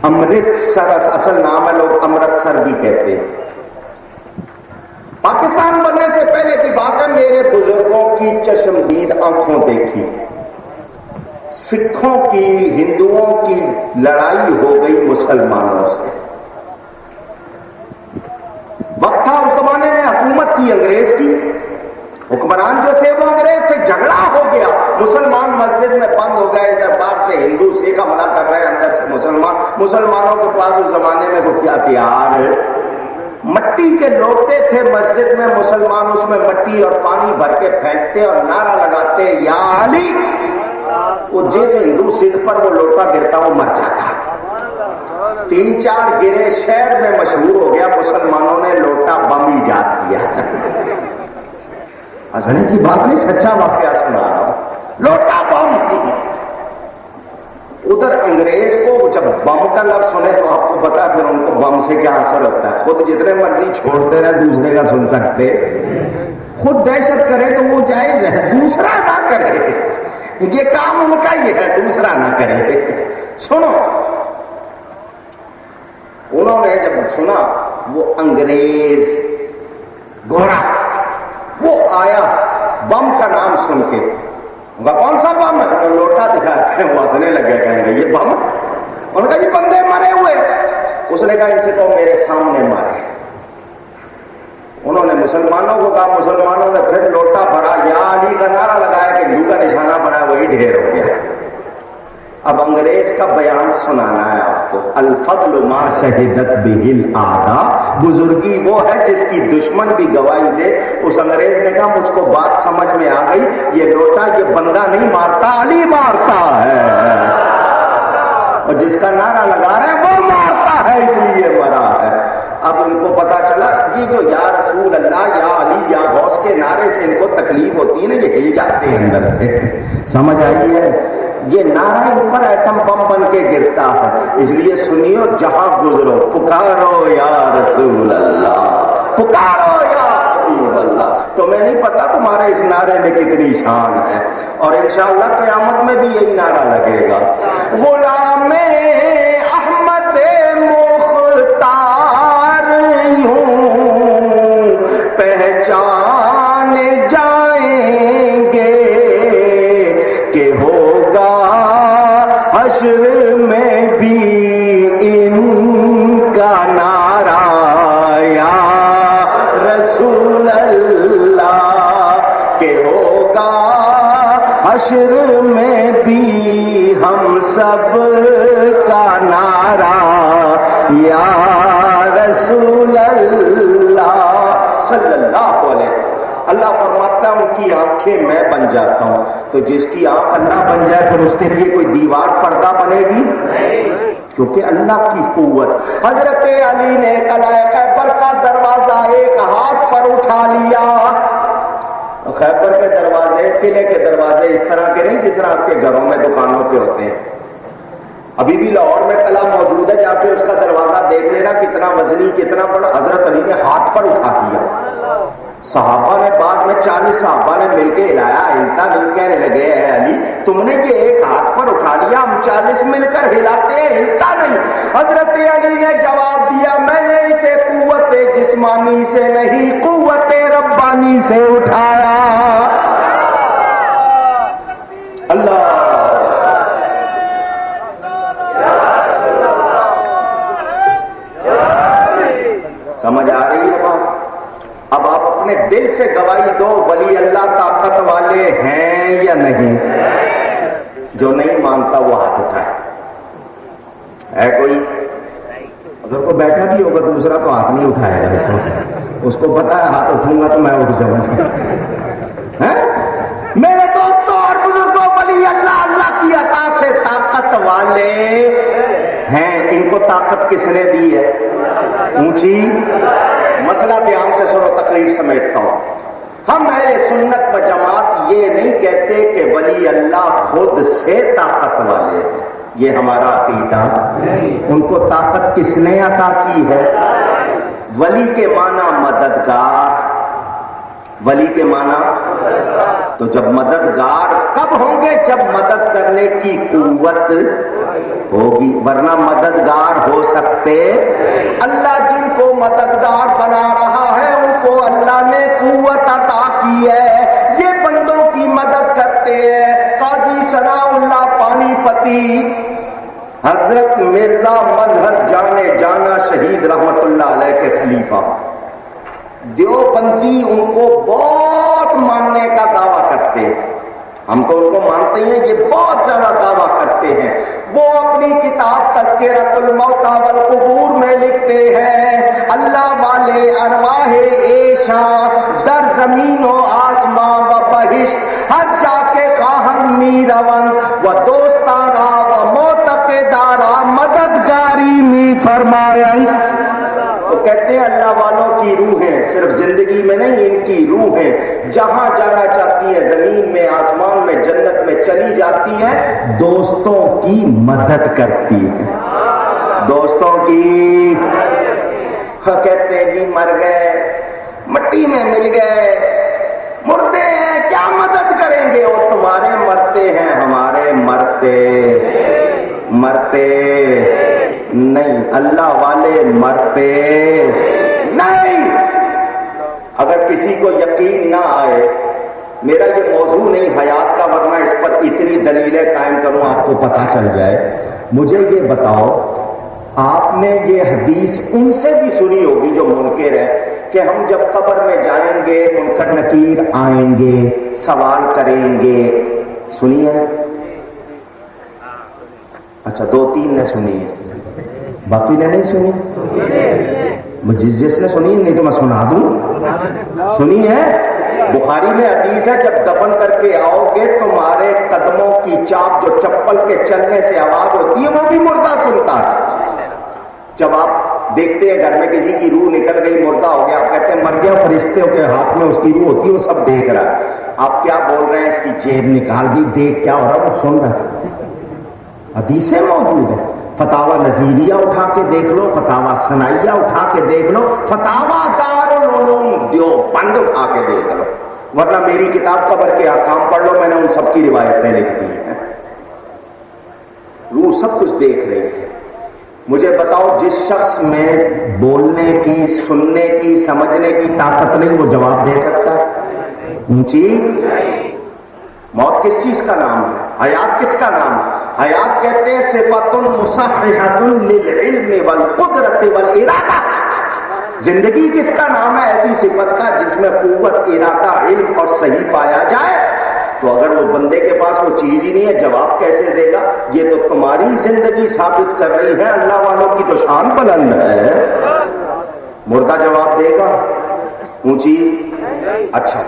امرتسر اصل نام ہے، لوگ امرتسر بھی کہتے ہیں۔ پاکستان بننے سے پہلے کی بات ہے، میرے بزرگوں کی چشمدید آنکھوں دیکھی سکھوں کی ہندوؤں کی لڑائی ہو گئی مسلمانوں سے۔ وقت تھا اس زمانے میں حکومت کی انگریز کی، حکمران جو تھے وہ انگریز سے، جھگڑا ہو گیا، مسلمان مسجد میں بند ہو گئے، ادھر باہر سے ہندو سکھ حملہ کر رہے ہیں، اندر سے مسلمانوں کے پاس اس زمانے میں وہ کیا ہتھیار، مٹی کے لوٹے تھے مسجد میں، مسلمان اس میں مٹی اور پانی بھر کے پھینکتے اور نعرہ لگاتے یا علی، وہ جیسے ہندو سکھ پر وہ لوٹا گرتا وہ مر جاتا، 3-4 گرے، شہر میں مشہور ہو گیا، مسلمانوں نے لوٹا بم ایجاد کیا۔ ہنسنے کی بات نہیں، سچا واقعہ سنا رہا ہوں، لوٹا بم۔ ادھر انگریز کو جب بم کا لفظ سنے تو آپ کو پتا پھر ان کو بم سے کیا اثر ہوتا ہے، خود جتنے مرضی چھوڑتے رہے دوسرے کا سن سکتے، خود دہشت کرے تو وہ جائز ہے، دوسرا نہ کرے، یہ کام ان کا ہی ہے، دوسرا نہ کرے۔ سنو، انہوں نے جب سنا وہ انگریز گھوڑا وہ آیا بم کا نام سن کے، کون سا بم ہے؟ لوٹا دکھا کے وہ ہنسنے لگے، کہیں گے یہ بم، ان کا یہ بندے مرے ہوئے، اس نے کہا ان سے کہو میرے سامنے مارے۔ انہوں نے مسلمانوں کو کہا، مسلمانوں نے پھر لوٹا بھرا، یا علی کا نعرہ لگایا کہ ہندو کا نشانہ بنا، وہی ڈھیر ہو گیا۔ اب انگریز کا بیان سنانا ہے آپ کو، الفضل ما شہدت بہ الاعداء، بزرگی وہ ہے جس کی دشمن بھی گواہی دے۔ اس انگریز نے کہا مجھ کو بات سمجھ میں آ گئی، یہ لوٹا یہ بندہ نہیں مارتا، علی مارتا ہے، اور جس کا نعرہ لگا رہے ہیں وہ مارتا ہے، اس لیے مرا ہے۔ اب ان کو پتا چلا یہ جو یا رسول اللہ یا علی یا غوث کے نعرے سے ان کو تکلیف ہوتی ہے نا، یہ ہل جاتے ہیں اندر سے، سمجھ آئی ہے؟ یہ نعرہ ان پر ایٹم بم بن کے گرتا ہے، اس لیے سنیو جہاں گزرو پکارو یا رسول اللہ، پکارو یا حبیب اللہ۔ تمہیں نہیں پتا تمہارے اس نعرے میں کتنی شان ہے، اور انشاءاللہ قیامت میں بھی یہی نعرہ لگے گا، غلام احمد مختار یوں پہچان جائیں گے کہ ہوگا حشر میں بھی ان کا نعرہ یا رسول اللہ، کہ ہوگا حشر میں بھی ہم سب کا نعرہ یا رسول اللہ صلی اللہ علیہ وسلم۔ اللہ فرماتا ہے ان کی آنکھیں میں بن جاتا ہوں، تو جس کی آنکھ اللہ بن جائے پھر اس کے لیے کوئی دیوار پردہ بنے گی نہیں، کیونکہ اللہ کی قوت۔ حضرت علی نے قلعہ خیبر کا دروازہ ایک ہاتھ پر اٹھا لیا۔ خیبر کے دروازے، قلعے کے دروازے اس طرح کے نہیں جس طرح آپ کے گھروں میں دکانوں پہ ہوتے ہیں، ابھی بھی لاہور میں قلعہ موجود ہے، جا کے اس کا دروازہ دیکھ لینا کتنا وزنی کتنا بڑا۔ حضرت علی نے ہاتھ پر اٹھا دیا، صحابہ نے بعد میں 40 صحابہ نے مل کے ہلایا، ہلتا نہیں، کہنے لگے اے علی تم نے یہ ایک ہاتھ پر اٹھا لیا، ہم 40 مل کر ہلاتے ہیں، ہلتا نہیں۔ حضرت علی نے جواب دیا میں نے اسے قوت جسمانی سے نہیں قوت ربانی سے اٹھایا۔ اللہ سمجھ آ رہی ہے بات؟ اب آپ اپنے دل سے گواہی دو ولی اللہ طاقت والے ہیں یا نہیں؟ جو نہیں مانتا وہ ہاتھ اٹھائے۔ ہے کوئی؟ اگر کوئی بیٹھا بھی ہوگا دوسرا تو ہاتھ نہیں اٹھائے گا، اس کو پتا ہے ہاتھ اٹھوں گا تو میں اٹھ جاؤں گا۔ میرے دوستوں اور بزرگوں، ولی اللہ اللہ کی عطا سے طاقت والے ہیں۔ ان کو طاقت کس نے دی ہے؟ اونچی مسئلہ دھیان سے سنو، تقریر سمیٹتا ہوں۔ ہم اہل سنت و جماعت یہ نہیں کہتے کہ ولی اللہ خود سے طاقت والے ہیں، یہ ہمارا عقیدہ۔ ان کو طاقت کس نے عطا کی ہے؟ ولی کے معنی مددگار، ولی کے معنی تو جب مددگار کب ہوں گے؟ جب مدد کرنے کی قوت ہوگی، ورنہ مددگار سکتے؟ اللہ جن کو مددگار بنا رہا ہے ان کو اللہ نے قوت عطا کی ہے، یہ بندوں کی مدد کرتے ہیں۔ قاضی ثناء اللہ پانی پتی، حضرت مرزا مظہر جانے جانا شہید رحمت اللہ علیہ کے خلیفہ، دیوبندی ان کو بہت ماننے کا دعویٰ کرتے ہیں، ہم تو ان کو مانتے ہیں، یہ بہت زیادہ دعویٰ کرتے ہیں۔ وہ اپنی کتاب تذکرۃ الموتیٰ والقبور میں لکھتے ہیں اللہ والے ارواح ایشاں در زمین و آسماں و بہشت ہر جا کے خواہن می رون و دوستارا و معتقدارا مددگاری می فرمائیں۔ وہ کہتے ہیں اللہ والوں کی روحیں صرف زندگی میں نہیں، ان کی روحیں جہاں جانا چاہتی ہے، زمین میں، آسمان میں، جنت میں چلی جاتی ہے، دوستوں کی مدد کرتی ہے، دوستوں کی۔ کہتے ہیں جی مر گئے، مٹی میں مل گئے، مردے ہیں، کیا مدد کریں گے؟ وہ تمہارے مرتے ہیں، ہمارے مرتے نہیں، اللہ والے مرتے نہیں۔ اگر کسی کو یقین نہ آئے، میرا یہ موضوع نہیں حیات کا، ورنہ اس پر اتنی دلیلیں قائم کروں آپ کو پتہ چل جائے۔ مجھے یہ بتاؤ، آپ نے یہ حدیث ان سے بھی سنی ہوگی جو منکر ہے کہ ہم جب قبر میں جائیں گے منکر نکیر آئیں گے، سوال کریں گے، سنی ہے؟ اچھا، 2-3 نے سنی ہے، باقی نے نہیں سنی؟ جس نے سنی نہیں تو میں سنا دوں، سنی ہے؟ بخاری میں حدیث ہے جب دفن کر کے آؤ گے تمہارے قدموں کی چاپ جو چپل کے چلنے سے آواز ہوتی ہے وہ بھی مردہ سنتا ہے۔ جب آپ دیکھتے ہیں گھر میں کسی کی روح نکل گئی، مردہ ہو گیا، آپ کہتے ہیں مر گیا، فرشتے کے ہاتھ میں اس کی روح ہوتی ہے، وہ سب دیکھ رہا ہے، آپ کیا بول رہے ہیں؟ اس کی جیب نکال دی، دیکھ کیا ہو رہا ہے، وہ سن رہا ہے۔ حدیثیں موجود ہیں، فتاوی نظیریہ اٹھا کے دیکھ لو، فتاوی ثنائیہ اٹھا کے دیکھ لو، فتاوی دارالعلوم دیوبند اٹھا کے دیکھ لو، ورنہ میری کتاب قبر کے احکام پڑھ لو، میں نے ان سب کی روایتیں لکھ دی ہیں۔ روح سب کچھ دیکھ رہی ہے۔ مجھے بتاؤ، جس شخص میں بولنے کی، سننے کی، سمجھنے کی طاقت نہیں، وہ جواب دے سکتا ہے؟ اونچی موت کس چیز کا نام ہے؟ حیات کس کا نام ہے؟ حیات کہتے ہیں صفت مصححۃ للعلم والقدرت والارادہ۔ زندگی کس کا نام ہے؟ ایسی صفت کا جس میں قوت، ارادہ، علم اور صحیح پایا جائے۔ تو اگر وہ بندے کے پاس وہ چیز ہی نہیں ہے، جواب کیسے دے گا؟ یہ تو تمہاری زندگی ثابت کر رہی ہے، اللہ والوں کی تو شان بلند ہے۔ مردہ جواب دے گا؟ اونچی۔ اچھا،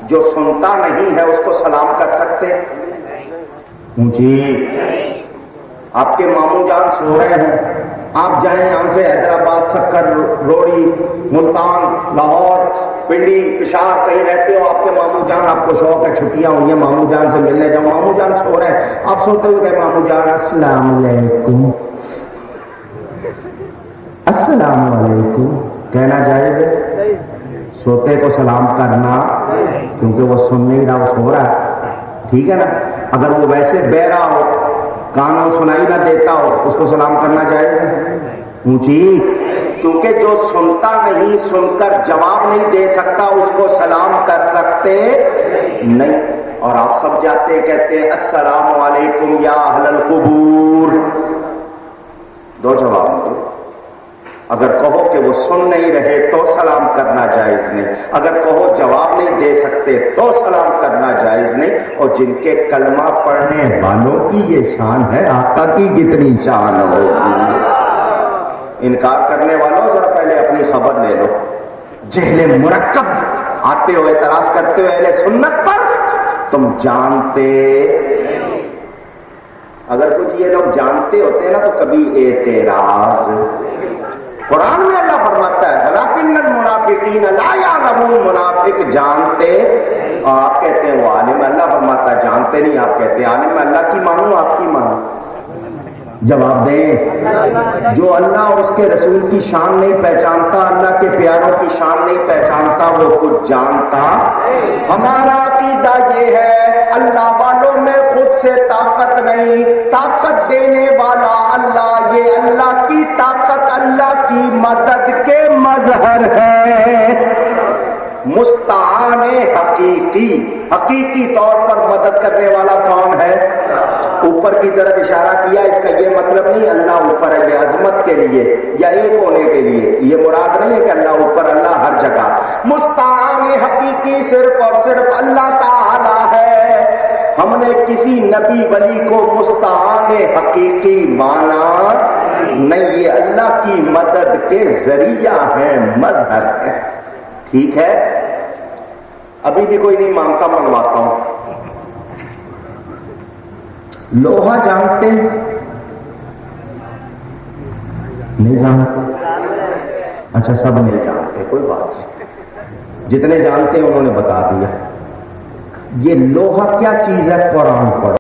جو سنتا نہیں ہے اس کو سلام کر سکتے؟ اونچی۔ آپ کے ماموں جان سو رہے ہیں، آپ جائیں یہاں سے حیدرآباد، سکر، روڑی، ملتان، لاہور، پنڈی، پشاور کہیں رہتے ہو، آپ کے ماموں جان، آپ کو شوق ہے چھٹیاں ہوئی ہیں ماموں جان سے ملنے جاؤ، ماموں جان سو رہے ہیں، آپ سوتے ہوئے کہ ماموں جان السلام علیکم، السلام علیکم کہنا جائز ہے؟ سوتے کو سلام کرنا، کیونکہ وہ سن نہیں رہا، وہ سو رہا ہے، ٹھیک ہے نا؟ اگر وہ ویسے بہرا ہو، کانوں سنائی نہ دیتا ہو، اس کو سلام کرنا جائز ہے؟ اونچی۔ کیونکہ جو سنتا نہیں، سن کر جواب نہیں دے سکتا، اس کو سلام کر سکتے نہیں۔ اور آپ سب جاتے کہتے ہیں السلام علیکم یا اہل القبور، دو جواب دو۔ اگر کہو کہ وہ سن نہیں رہے تو سلام کرنا جائز نہیں، اگر کہو جواب نہیں دے سکتے تو سلام کرنا جائز نہیں۔ اور جن کے کلمہ پڑھنے والوں کی یہ شان ہے، آقا کی کتنی شان ہوگی؟ انکار کرنے والوں ذرا پہلے اپنی خبر لے لو، جہل مرکب آتے ہوئے اعتراض کرتے ہوئے اہل سنت پر تم جانتے، اگر کچھ یہ لوگ جانتے ہوتے نا تو کبھی اعتراض۔ قرآن میں اللہ فرماتا ہے وَلَكِنَّ الْمُنَافِقِينَ لَا يَعْلَمُونَ، منافق جانتے، اور آپ کہتے ہیں وہ عالم، اللہ فرماتا ہے جانتے نہیں، آپ کہتے ہیں عالم، اللہ کی مانوں آپ کی مانوں؟ جواب دیں۔ جو اللہ اور اس کے رسول کی شان نہیں پہچانتا، اللہ کے پیاروں کی شان نہیں پہچانتا، وہ کچھ جانتا؟ ہمارا عقیدہ یہ ہے اللہ والوں میں خود سے طاقت نہیں، طاقت دینے والا اللہ، یہ اللہ کی طاقت اللہ کی مدد کے مظہر ہے. مستعان حقیقی، حقیقی طور پر مدد کرنے والا کون ہے؟ اوپر کی طرف اشارہ کیا. اس کا یہ مطلب نہیں اللہ اوپر ہے یہ عظمت کے لیے یا ایک ہونے کے لیے، یہ مراد نہیں ہے کہ اللہ اوپر، اللہ ہر جگہ. مستعان حقیقی صرف اور صرف اللہ تعالی ہے. ہم نے کسی نبی ولی کو مستعان حقیقی مانا نہیں، یہ اللہ کی مدد کے ذریعہ ہیں، مظہر ہے. ٹھیک ہے، ابھی بھی کوئی نہیں مانگتا، منگواتا ہوں. لوہا جانتے ہیں؟ نہیں جانتے؟ اچھا سب نہیں جانتے، کوئی بات نہیں. جتنے جانتے ہیں انہوں نے بتا دیا. یہ لوہا کیا چیز ہے؟ قرآن پڑھو.